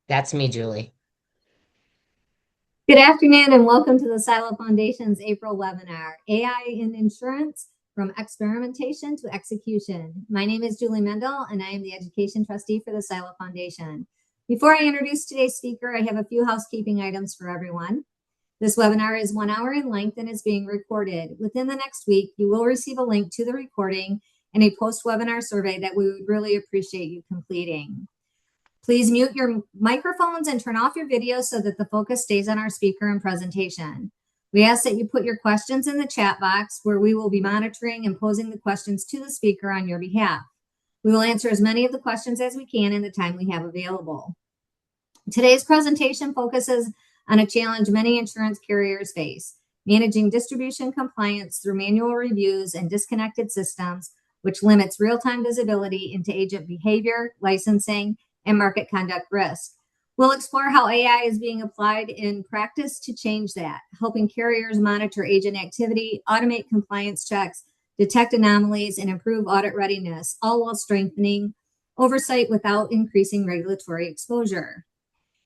That's me, Julie. Good afternoon and welcome to the SILA Foundation's April webinar, AI in Insurance from Experimentation to Execution. My name is Julie Mendel and I am the Education Trustee for the SILA Foundation. Before I introduce today's speaker, I have a few housekeeping items for everyone. This webinar is 1 hour in length and is being recorded. Within the next week, you will receive a link to the recording and a post-webinar survey that we would really appreciate you completing. Please mute your microphones and turn off your video so that the focus stays on our speaker and presentation. We ask that you put your questions in the chat box where we will be monitoring and posing the questions to the speaker on your behalf. We will answer as many of the questions as we can in the time we have available. Today's presentation focuses on a challenge many insurance carriers face, managing distribution compliance through manual reviews and disconnected systems, which limits real-time visibility into agent behavior, licensing, and market conduct risk. We'll explore how AI is being applied in practice to change that, helping carriers monitor agent activity, automate compliance checks, detect anomalies, and improve audit readiness, all while strengthening oversight without increasing regulatory exposure.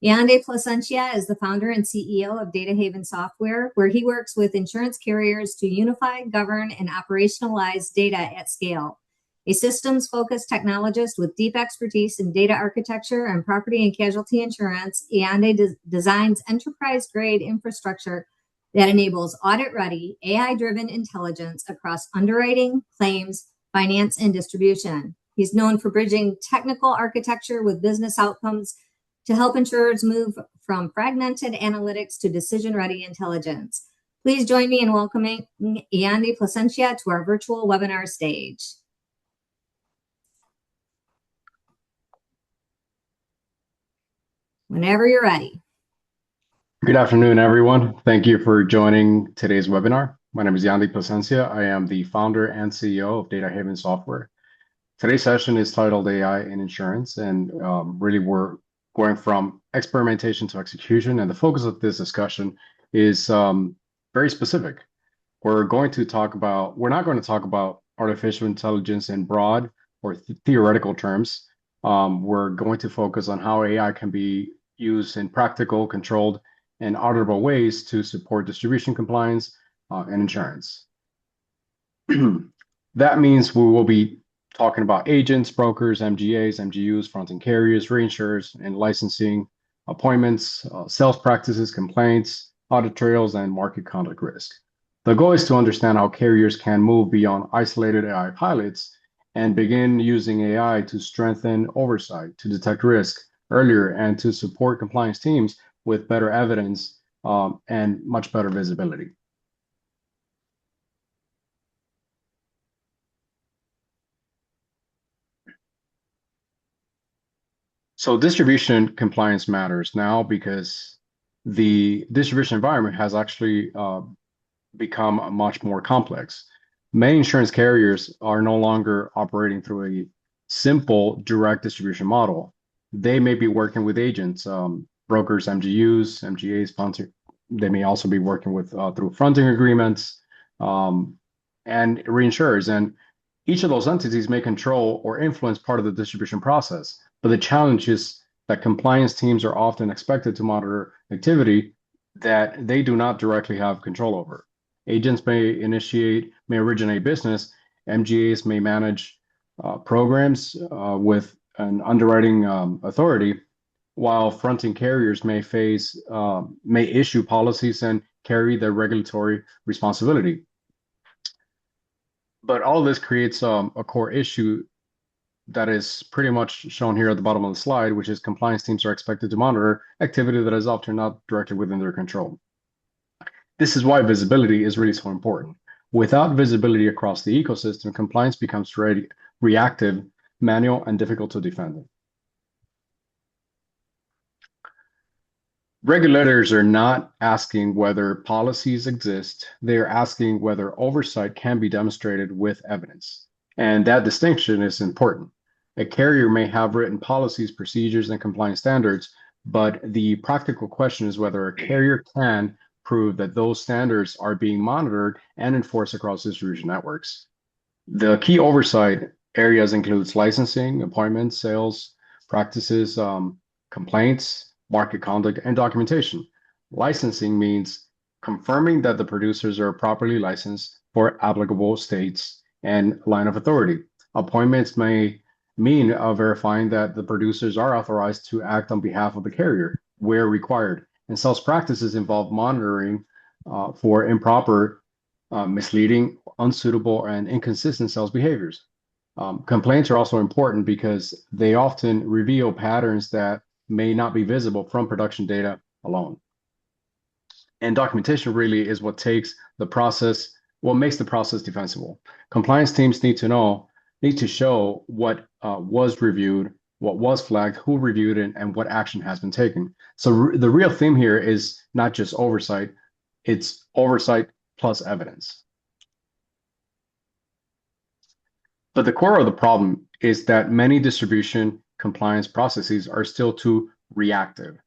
Yande Plasencia is the founder and CEO of Data Haven Software, where he works with insurance carriers to unify, govern, and operationalize data at scale. A systems-focused technologist with deep expertise in data architecture and property and casualty insurance, Yande designs enterprise-grade infrastructure that enables audit-ready, AI-driven intelligence across underwriting, claims, finance, and distribution. He's known for bridging technical architecture with business outcomes to help insurers move from fragmented analytics to decision-ready intelligence. Please join me in welcoming Yande Plasencia to our virtual webinar stage. Whenever you're ready. Good afternoon, everyone. Thank you for joining today's webinar. My name is Yande Plasencia. I am the founder and CEO of Data Haven Software. Today's session is titled AI in Insurance, and really we're going from experimentation to execution. And the focus of this discussion is very specific. We're not going to talk about artificial intelligence in broad or theoretical terms. We're going to focus on how AI can be used in practical, controlled, and auditable ways to support distribution compliance and insurance. That means we will be talking about agents, brokers, MGAs, MGUs, fronting carriers, reinsurers, and licensing, appointments, sales practices, complaints, audit trails, and market conduct risk. The goal is to understand how carriers can move beyond isolated AI pilots and begin using AI to strengthen oversight, to detect risk earlier, and to support compliance teams with better evidence and much better visibility. So distribution compliance matters now because the distribution environment has actually become much more complex. Many insurance carriers are no longer operating through a simple direct distribution model. They may be working with agents, brokers, MGUs, MGAs, sponsor. They may also be working with through fronting agreements and reinsurers. And each of those entities may control or influence part of the distribution process. But the challenge is that compliance teams are often expected to monitor activity that they do not directly have control over. Agents may originate business. MGAs may manage programs with an underwriting authority, while fronting carriers may issue policies and carry the regulatory responsibility. But all of this creates a core issue that is pretty much shown here at the bottom of the slide, which is compliance teams are expected to monitor activity that is often not directly within their control. This is why visibility is really so important. Without visibility across the ecosystem, compliance becomes reactive, manual, and difficult to defend. Regulators are not asking whether policies exist. They are asking whether oversight can be demonstrated with evidence. And that distinction is important. A carrier may have written policies, procedures, and compliance standards, but the practical question is whether a carrier can prove that those standards are being monitored and enforced across distribution networks. The key oversight areas includes licensing, appointments, sales practices, complaints, market conduct, and documentation. Licensing means confirming that the producers are properly licensed for applicable states and line of authority. Appointments may mean verifying that the producers are authorized to act on behalf of the carrier where required. And sales practices involve monitoring for improper, misleading, unsuitable, and inconsistent sales behaviors. Complaints are also important because they often reveal patterns that may not be visible from production data alone. And documentation really is what makes the process defensible. Compliance teams need to show what was reviewed, what was flagged, who reviewed it, and what action has been taken. So the real theme here is not just oversight, it's oversight plus evidence. But the core of the problem is that many distribution compliance processes are still too reactive.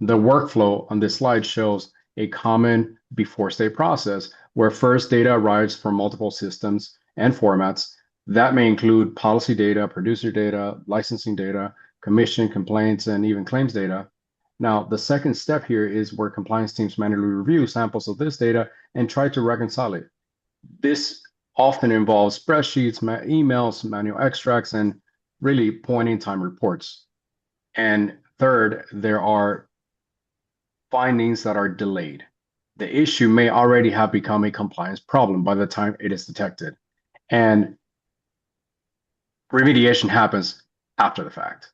The workflow on this slide shows a common before-state process where first data arrives from multiple systems and formats. That may include policy data, producer data, licensing data, commission, complaints, and even claims data. Now, the second step here is where compliance teams manually review samples of this data and try to reconcile it. This often involves spreadsheets, emails, manual extracts, and really point-in-time reports. And third, there are findings that are delayed. The issue may already have become a compliance problem by the time it is detected. And remediation happens after the fact.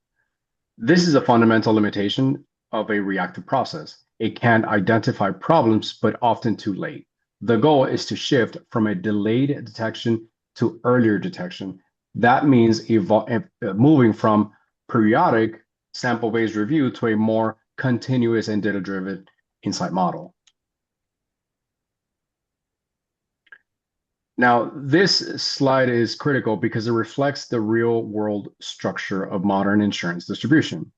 This is a fundamental limitation of a reactive process. It can identify problems, but often too late. The goal is to shift from a delayed detection to earlier detection. That means moving from periodic sample-based review to a more continuous and data-driven insight model. Now, this slide is critical because it reflects the real-world structure of modern insurance distribution.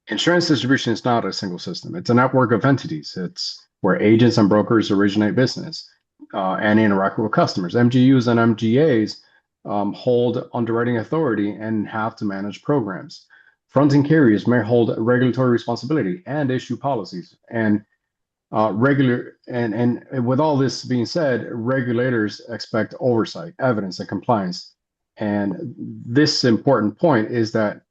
Insurance distribution is not a single system. It's a network of entities. It's where agents and brokers originate business and interact with customers. MGUs and MGAs hold underwriting authority and have to manage programs. Fronting carriers may hold regulatory responsibility and issue policies. And with all this being said, regulators expect oversight, evidence, and compliance. And this important point is that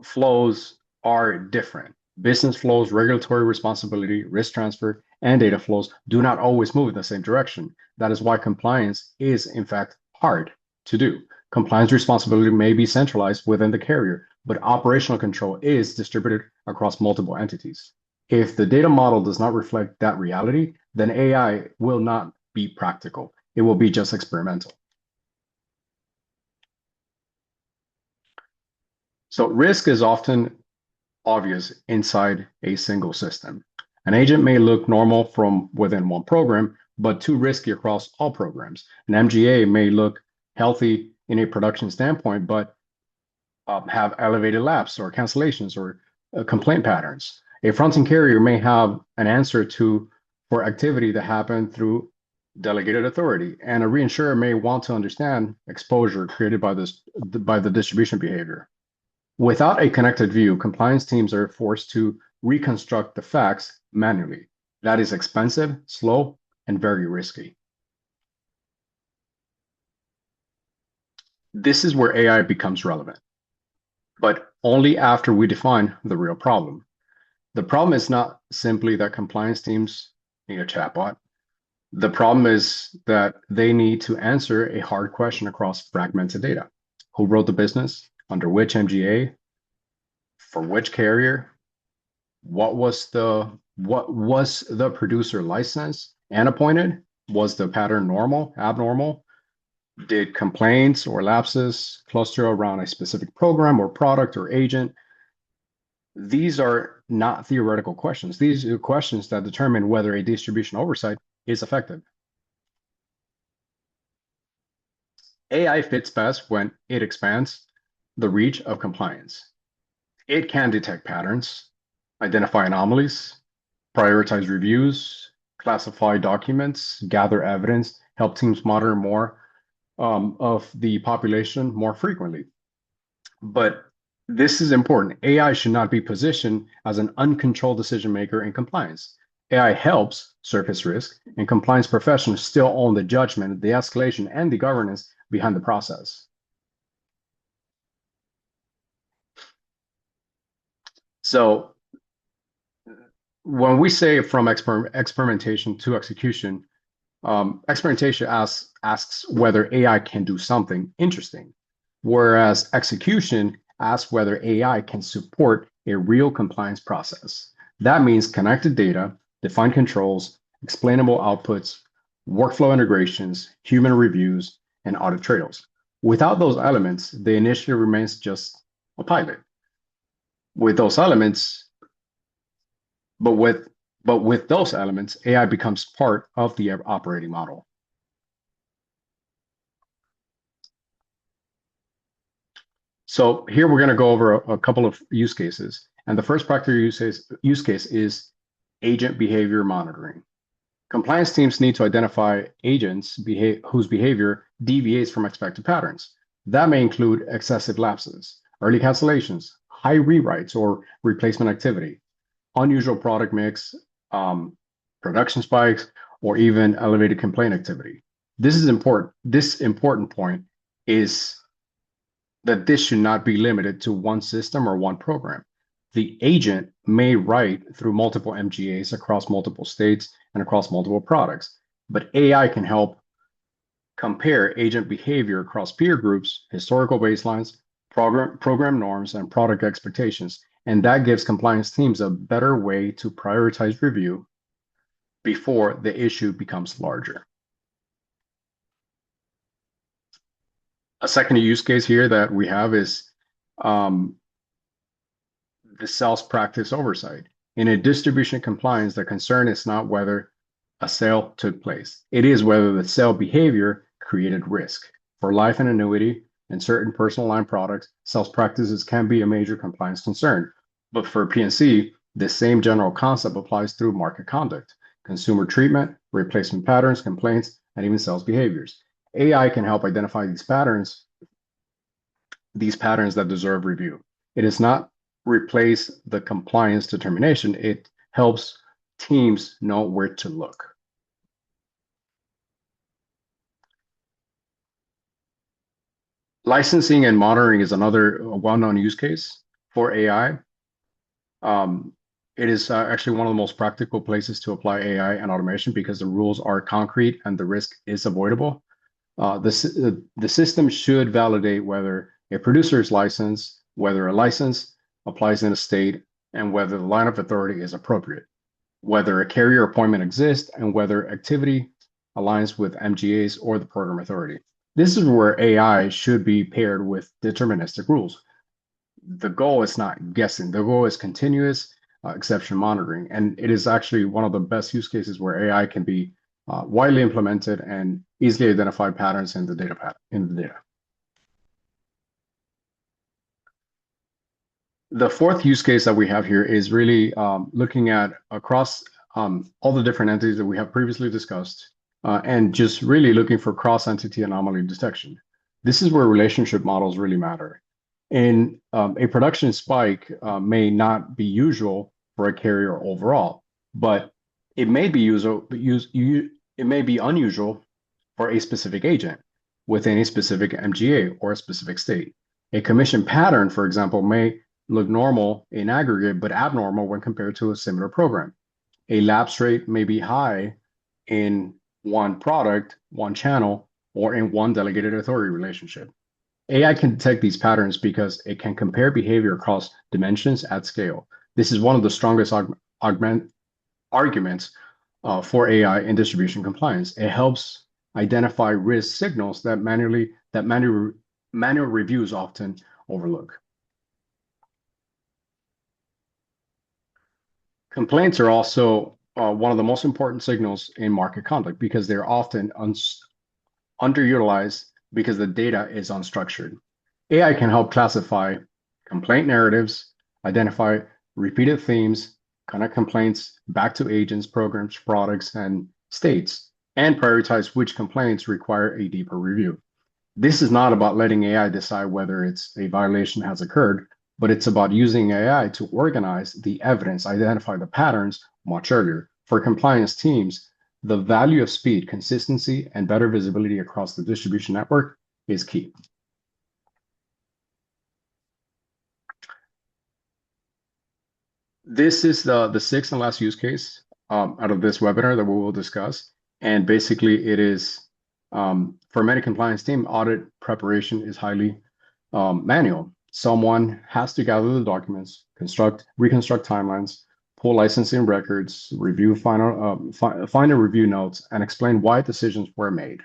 flows are different. Business flows, regulatory responsibility, risk transfer, and data flows do not always move in the same direction. That is why compliance is, in fact, hard to do. Compliance responsibility may be centralized within the carrier, but operational control is distributed across multiple entities. If the data model does not reflect that reality, then AI will not be practical. It will be just experimental. So risk is often obvious inside a single system. An agent may look normal from within one program, but too risky across all programs. An MGA may look healthy in a production standpoint, but have elevated lapse or cancellations or complaint patterns. A fronting carrier may have an answer for activity that happened through delegated authority, and a reinsurer may want to understand exposure created by the distribution behavior. Without a connected view, compliance teams are forced to reconstruct the facts manually. That is expensive, slow, and very risky. This is where AI becomes relevant, but only after we define the real problem. The problem is not simply that compliance teams need a chatbot. The problem is that they need to answer a hard question across fragmented data. Who wrote the business? Under which MGA? For which carrier? What was the producer license and appointed? Was the pattern normal, abnormal? Did complaints or lapses cluster around a specific program or product or agent? These are not theoretical questions. These are questions that determine whether a distribution oversight is effective. AI fits best when it expands the reach of compliance. It can detect patterns, identify anomalies, prioritize reviews, classify documents, gather evidence, help teams monitor more of the population more frequently. But This is important. AI should not be positioned as an uncontrolled decision maker in compliance. AI helps surface risk, and compliance professionals still own the judgment, the escalation, and the governance behind the process. So when we say from experimentation to execution, experimentation asks whether AI can do something interesting, whereas execution asks whether AI can support a real compliance process. That means connected data, defined controls, explainable outputs, workflow integrations, human reviews, and audit trails. Without those elements, the initiative remains just a pilot. With those elements, but with those elements, AI becomes part of the operating model. So here we're going to go over a couple of use cases. And the first practical use case is agent behavior monitoring. Compliance teams need to identify agents whose behavior deviates from expected patterns. That may include excessive lapses, early cancellations, high rewrites or replacement activity, unusual product mix, production spikes, or even elevated complaint activity. This is important. This important point is that this should not be limited to one system or one program. The agent may write through multiple MGAs across multiple states and across multiple products, but AI can help compare agent behavior across peer groups, historical baselines, program norms, and product expectations. And that gives compliance teams a better way to prioritize review before the issue becomes larger. A second use case here that we have is the sales practice oversight. In a distribution compliance, the concern is not whether a sale took place. It is whether the sale behavior created risk. For life and annuity and certain personal line products, sales practices can be a major compliance concern. But for P&C, the same general concept applies through market conduct, consumer treatment, replacement patterns, complaints, and even sales behaviors. AI can help identify these patterns that deserve review. It does not replace the compliance determination. It helps teams know where to look. Licensing and monitoring is another well-known use case for AI. It is actually one of the most practical places to apply AI and automation because the rules are concrete and the risk is avoidable. The system should validate whether a producer is licensed, whether a license applies in a state, and whether the line of authority is appropriate, whether a carrier appointment exists, and whether activity aligns with MGAs or the program authority. This is where AI should be paired with deterministic rules. The goal is not guessing. The goal is continuous exception monitoring. And it is actually one of the best use cases where AI can be widely implemented and easily identify patterns in the data. The fourth use case that we have here is really looking at across all the different entities that we have previously discussed and just really looking for cross-entity anomaly detection. This is where relationship models really matter. In a production spike may not be usual for a carrier overall, but it may be unusual for a specific agent within a specific MGA or a specific state. A commission pattern, for example, may look normal in aggregate, but abnormal when compared to a similar program. A lapse rate may be high in one product, one channel, or in one delegated authority relationship. AI can detect these patterns because it can compare behavior across dimensions at scale. This is one of the strongest arguments for AI in distribution compliance. It helps identify risk signals that manual reviews often overlook. Complaints are also one of the most important signals in market conduct because they're often underutilized because the data is unstructured. AI can help classify complaint narratives, identify repeated themes, connect complaints back to agents, programs, products, and states, and prioritize which complaints require a deeper review. This is not about letting AI decide whether a violation has occurred, but it's about using AI to organize the evidence, identify the patterns much earlier. For compliance teams, the value of speed, consistency, and better visibility across the distribution network is key. This is the sixth and last use case out of this webinar that we will discuss. And basically, it is for many compliance team, audit preparation is highly manual. Someone has to gather the documents, reconstruct timelines, pull licensing records, review find and review notes, and explain why decisions were made.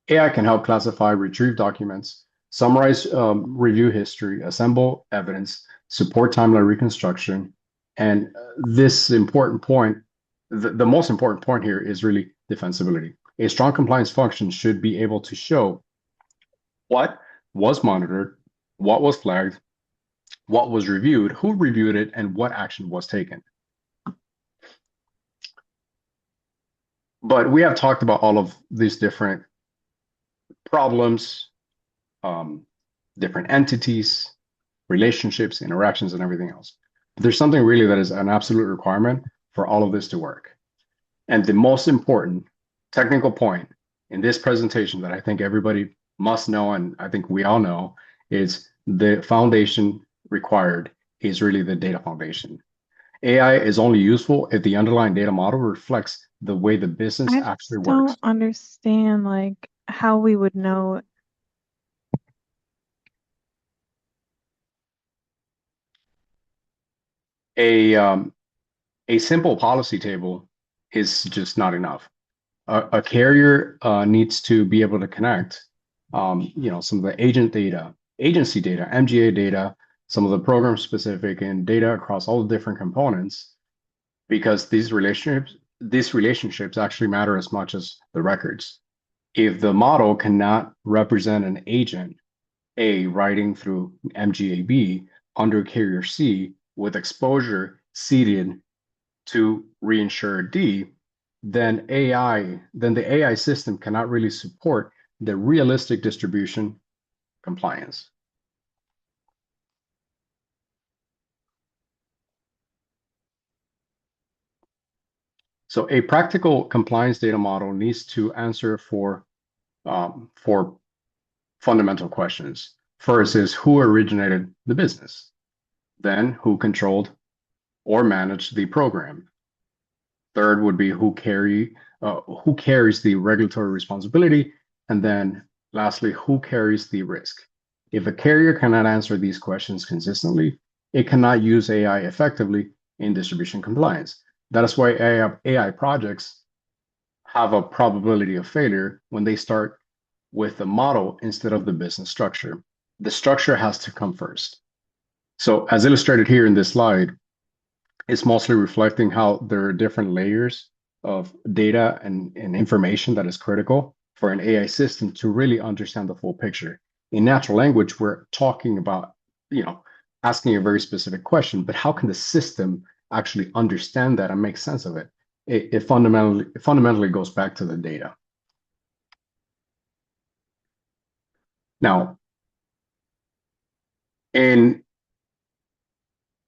AI can help classify, retrieve documents, summarize review history, assemble evidence, support timeline reconstruction. And this important point, the most important point here is really defensibility. A strong compliance function should be able to show what was monitored, what was flagged, what was reviewed, who reviewed it, and what action was taken. But we have talked about all of these different problems, different entities, relationships, interactions, and everything else. But there's something really that is an absolute requirement for all of this to work. And the most important technical point in this presentation that I think everybody must know, and I think we all know, is the foundation required is really the data foundation. AI is only useful if the underlying data model reflects the way the business actually works. I don't understand like how we would know. A simple policy table is just not enough. A carrier needs to be able to connect, some of the agency data, MGA data, some of the program specific and data across all the different components, because these relationships actually matter as much as the records. If the model cannot represent an agent A writing through MGA B under carrier C with exposure ceded to reinsurer D, then the AI system cannot really support the realistic distribution compliance. So a practical compliance data model needs to answer for fundamental questions. First is who originated the business, then who controlled or managed the program. Third would be who carries the regulatory responsibility, and then lastly, who carries the risk. If a carrier cannot answer these questions consistently, it cannot use AI effectively in distribution compliance. That is why AI projects have a probability of failure when they start with the model instead of the business structure. The structure has to come first. So as illustrated here in this slide, it's mostly reflecting how there are different layers of data and information that is critical for an AI system to really understand the full picture. In natural language, we're talking about, asking a very specific question, but how can the system actually understand that and make sense of it? It fundamentally goes back to the data. Now, in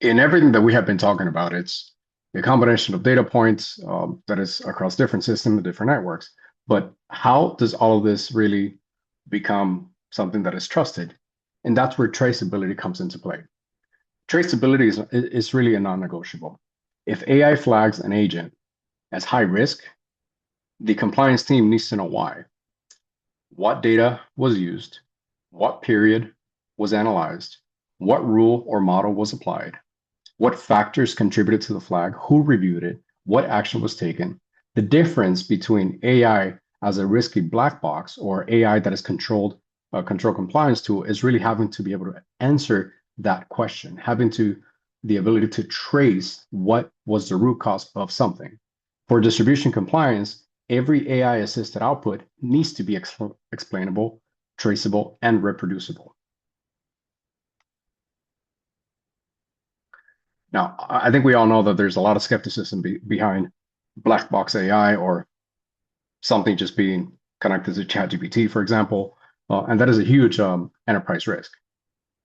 everything that we have been talking about, it's a combination of data points that is across different systems, different networks. But how does all of this really become something that is trusted? And that's where traceability comes into play. Traceability is really a non-negotiable. If AI flags an agent as high risk, the compliance team needs to know why. What data was used, what period was analyzed, what rule or model was applied, what factors contributed to the flag, who reviewed it, what action was taken. The difference between AI as a risky black box or AI that is controlled compliance tool is really having to be able to answer that question, having the ability to trace what was the root cause of something. For distribution compliance, every AI assisted output needs to be explainable, traceable, and reproducible. Now, I think we all know that there's a lot of skepticism behind black box AI or something just being connected to ChatGPT, for example, and that is a huge enterprise risk.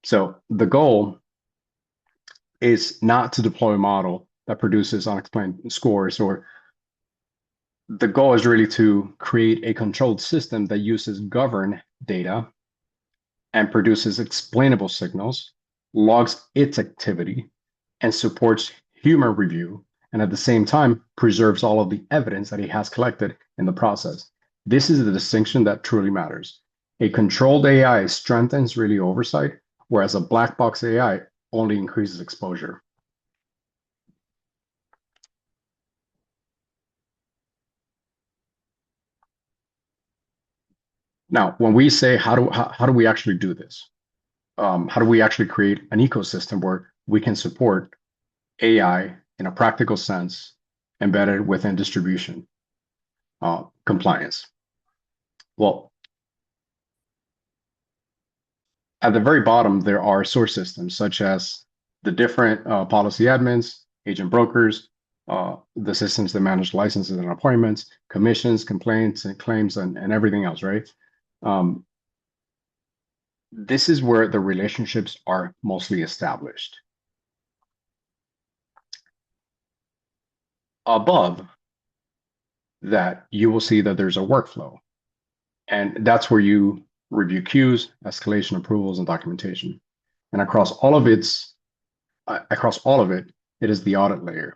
So the goal is not to deploy a model that produces unexplained scores, or the goal is really to create a controlled system that uses governed data and produces explainable signals, logs its activity, and supports human review, and at the same time preserves all of the evidence that it has collected in the process. This is the distinction that truly matters. A controlled AI strengthens really oversight, whereas a black box AI only increases exposure. Now, when we say how do we actually do this? How do we actually create an ecosystem where we can support AI in a practical sense embedded within distribution compliance? Well, at the very bottom, there are source systems such as the different policy admins, agent brokers, the systems that manage licenses and appointments, commissions, complaints, and claims, and everything else, right? This is where the relationships are mostly established. Above that, you will see that there's a workflow, and that's where you review queues, escalation approvals, and documentation. And across all of it, it is the audit layer,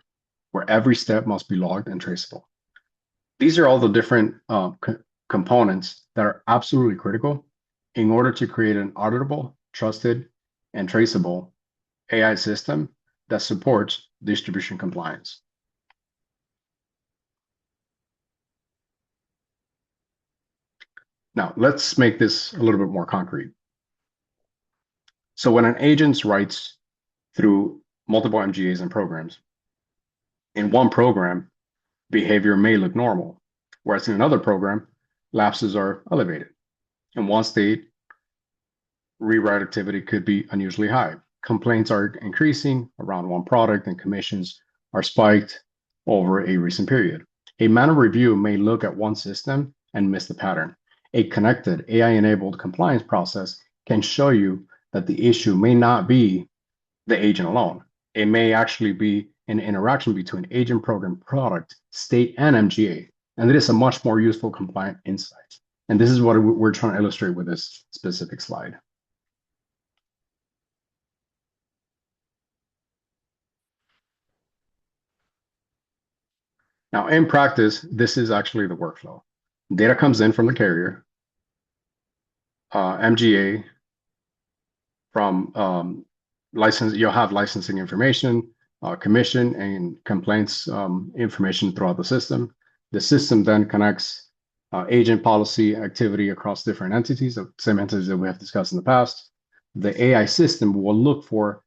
where every step must be logged and traceable. These are all the different components that are absolutely critical in order to create an auditable, trusted, and traceable AI system that supports distribution compliance. Now, let's make this a little bit more concrete. So when an agent writes through multiple MGAs and programs, in one program, behavior may look normal, whereas in another program, lapses are elevated. In one state, rewrite activity could be unusually high. Complaints are increasing around one product, and commissions are spiked over a recent period. A manual review may look at one system and miss the pattern. A connected AI-enabled compliance process can show you that the issue may not be the agent alone. It may actually be an interaction between agent, program, product, state, and MGA. And it is a much more useful compliant insight. And this is what we're trying to illustrate with this specific slide. Now, in practice, this is actually the workflow. Data comes in from the carrier, MGA, from license, you'll have licensing information, commission, and complaints information throughout the system. The system then connects agent policy activity across different entities, the same entities that we have discussed in the past. The AI system will look for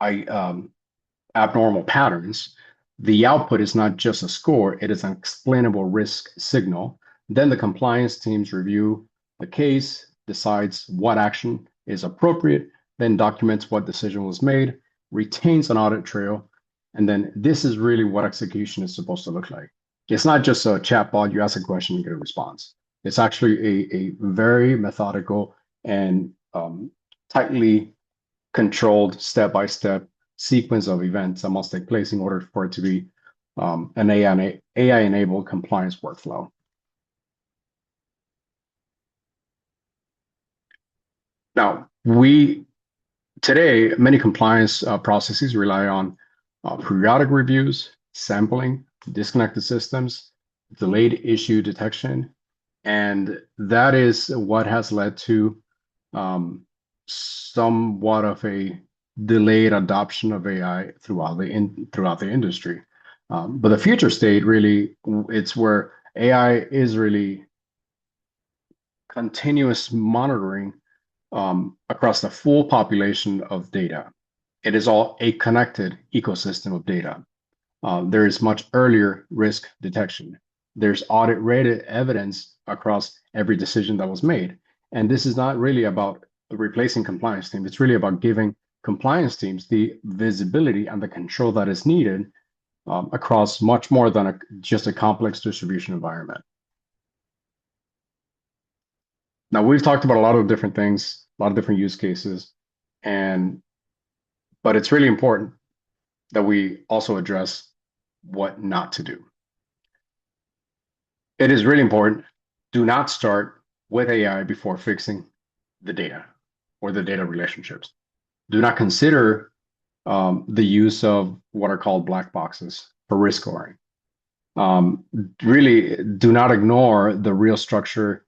abnormal patterns. The output is not just a score, it is an explainable risk signal. Then the compliance teams review the case, decides what action is appropriate, then documents what decision was made, retains an audit trail, and then this is really what execution is supposed to look like. It's not just a chatbot, you ask a question and get a response. It's actually a very methodical and tightly controlled step-by-step sequence of events that must take place in order for it to be an AI-enabled compliance workflow. Now, today, many compliance processes rely on periodic reviews, sampling, disconnected systems, delayed issue detection, and that is what has led to somewhat of a delayed adoption of AI throughout the industry. But the future state really, it's where AI is really continuous monitoring across the full population of data. It is all a connected ecosystem of data. There is much earlier risk detection. There's audit-rated evidence across every decision that was made. And this is not really about replacing compliance teams. It's really about giving compliance teams the visibility and the control that is needed across much more than just a complex distribution environment. Now, we've talked about a lot of different things, a lot of different use cases, and But it's really important that we also address what not to do. It is really important. Do not start with AI before fixing the data or the data relationships. Do not consider the use of what are called black boxes for risk scoring. Really, do not ignore the real structure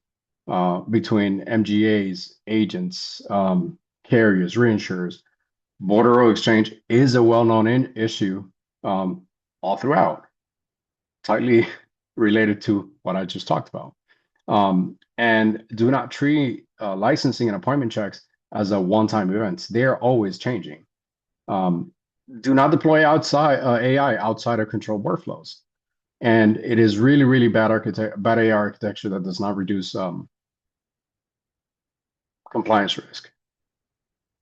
between MGAs, agents, carriers, reinsurers. Border road exchange is a well-known issue all throughout, tightly related to what I just talked about. And do not treat licensing and appointment checks as a one-time event. They are always changing. Do not deploy AI outside of controlled workflows. And it is really, really bad AI architecture that does not reduce compliance risk.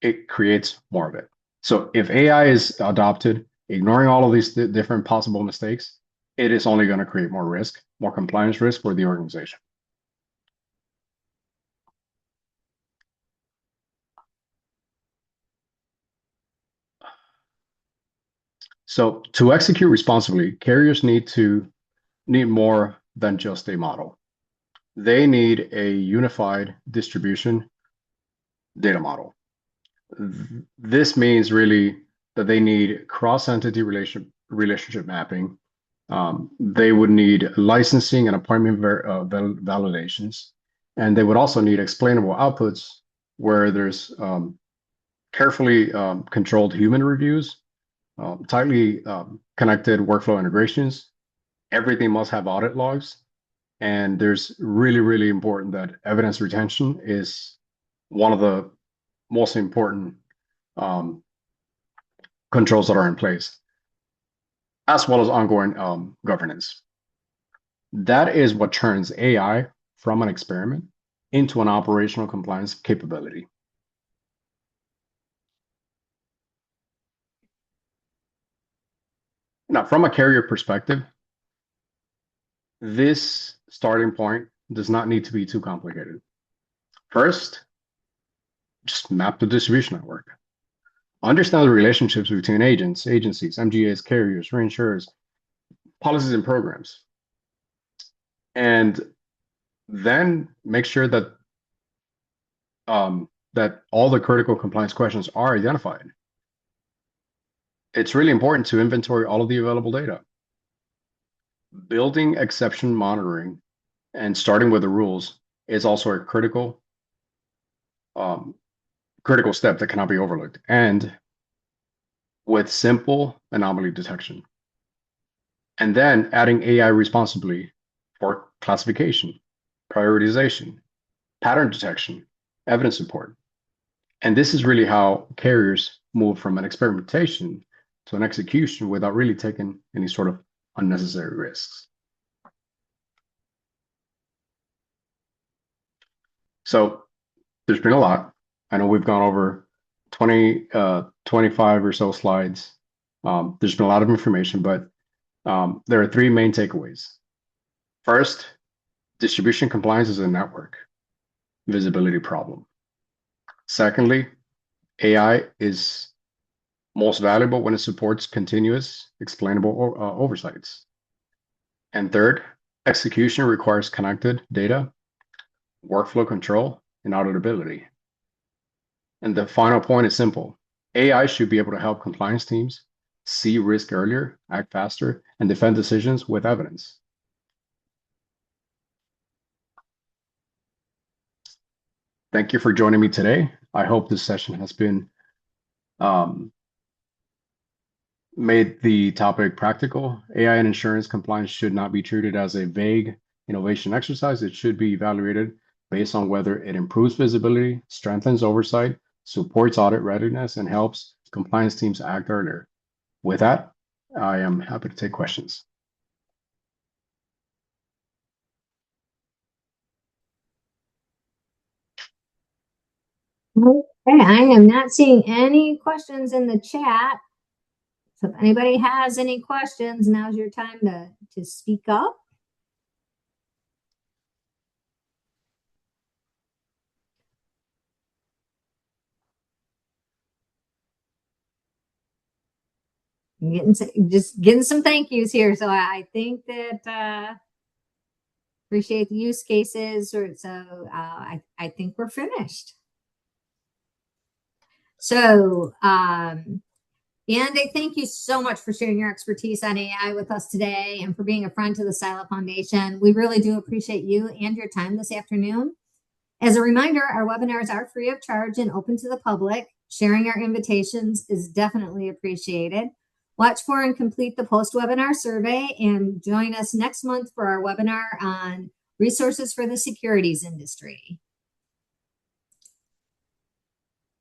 It creates more of it. So if AI is adopted, ignoring all of these different possible mistakes, it is only going to create more risk, more compliance risk for the organization. So to execute responsibly, carriers need more than just a model. They need a unified distribution data model. This means really that they need cross-entity relationship mapping. They would need licensing and appointment validations, and they would also need explainable outputs where there's carefully controlled human reviews, tightly connected workflow integrations. Everything must have audit logs, and there's really, really important that evidence retention is one of the most important controls that are in place, as well as ongoing governance. That is what turns AI from an experiment into an operational compliance capability. Now, from a carrier perspective, this starting point does not need to be too complicated. First, just map the distribution network. Understand the relationships between agents, agencies, MGAs, carriers, reinsurers, policies, and programs. And then make sure that that all the critical compliance questions are identified. It's really important to inventory all of the available data. Building exception monitoring and starting with the rules is also a critical step that cannot be overlooked, and with simple anomaly detection. And then adding AI responsibly for classification, prioritization, pattern detection, evidence support. And this is really how carriers move from an experimentation to an execution without really taking any sort of unnecessary risks. So there's been a lot. I know we've gone over 25 or so slides. There's been a lot of information, but there are three main takeaways. First, distribution compliance is a network visibility problem. Secondly, AI is most valuable when it supports continuous, explainable oversights. And third, execution requires connected data, workflow control, and auditability. And the final point is simple. AI should be able to help compliance teams see risk earlier, act faster, and defend decisions with evidence. Thank you for joining me today. I hope this session has been made the topic practical. AI and insurance compliance should not be treated as a vague innovation exercise. It should be evaluated based on whether it improves visibility, strengthens oversight, supports audit readiness, and helps compliance teams act earlier. With that, I am happy to take questions. Okay, I am not seeing any questions in the chat. So if anybody has any questions, now's your time to speak up. Just getting some thank yous here. So I think that appreciate the use cases. I think we're finished. So, and I thank you so much for sharing your expertise on AI with us today and for being a friend to the SILA Foundation. We really do appreciate you and your time this afternoon. As a reminder, our webinars are free of charge and open to the public. Sharing our invitations is definitely appreciated. Watch for and complete the post-webinar survey and join us next month for our webinar on resources for the securities industry.